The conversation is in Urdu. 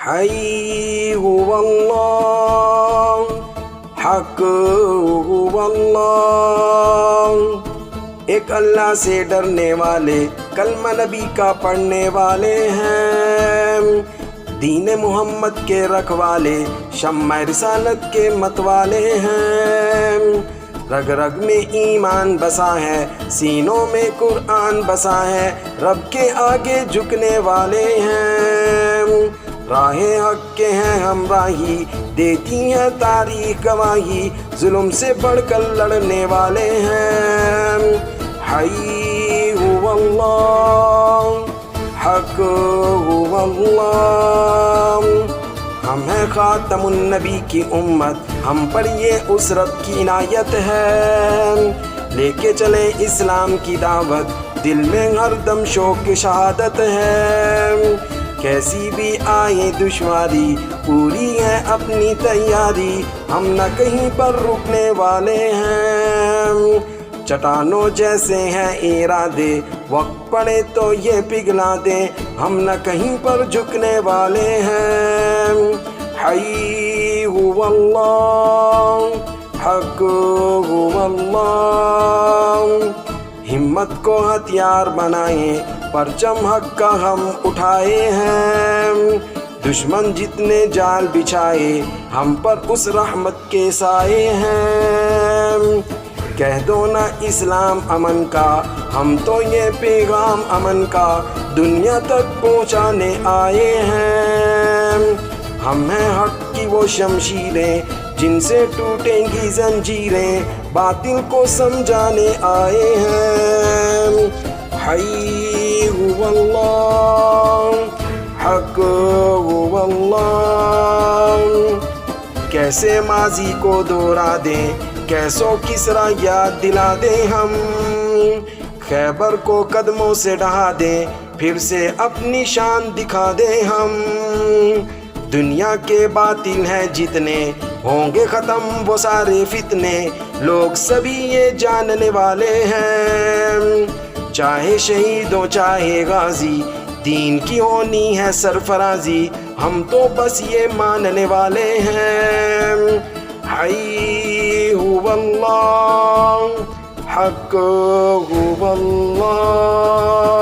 حی هو اللہ، حق هو اللہ۔ ایک اللہ سے ڈرنے والے، کلمہ نبی کا پڑھنے والے ہیں، دین محمد کے رکھوالے، شمع رسالت کے متوالے ہیں۔ رگ رگ میں ایمان بسا ہے، سینوں میں قرآن بسا ہے، رب کے آگے جھکنے والے ہیں۔ راہ حق کے ہیں ہمراہی، دیتی ہیں تاریخ گواہی، ظلم سے بڑھ کر لڑنے والے ہیں۔ حی هو اللہ، حق هو اللہ۔ ہم ہیں خاتم النبی کی امت، ہم پر یہ اس رب کی عنایت ہے۔ لے کے چلے اسلام کی دعوت، دل میں ہر دم شوق شہادت ہے۔ کیسی بھی آئے دشواری، پوری ہے اپنی تیاری، ہم نہ کہیں پر رکنے والے ہیں۔ چٹانوں جیسے ہیں ارادے، وقت پڑے تو یہ پگھلا دیں، ہم نہ کہیں پر جھکنے والے ہیں۔ حی هو اللہ، حق هو اللہ۔ ہمت کو ہتھیار بنائیں، پرچم حق کا ہم اٹھائے ہیں۔ دشمن جتنے جال بچھائے، ہم پر اس رحمت کے سائے ہیں۔ کہہ دو نا اسلام امن کا، ہم تو یہ پیغام امن کا دنیا تک پہنچانے آئے ہیں۔ ہم ہیں حق کی وہ شمشیریں، جن سے ٹوٹیں گی زنجیریں، باطل کو سمجھانے آئے ہیں۔ حی هو اللہ، حق هو اللہ۔ کیسے ماضی کو دوہرا دیں، کیسوں کسرا یاد دلا دیں ہم، خیبر کو قدموں سے ڈھا دیں، پھر سے اپنی شان دکھا دیں ہم۔ دنیا کے باطل ہیں جتنے، ہوں گے ختم وہ سارے فتنے، لوگ سبھی یہ جاننے والے ہیں۔ چاہے شہید ہو چاہے غازی، دین کی ہونی ہے سرفرازی، ہم تو بس یہ ماننے والے ہیں۔ حی هو اللہ، حق هو اللہ۔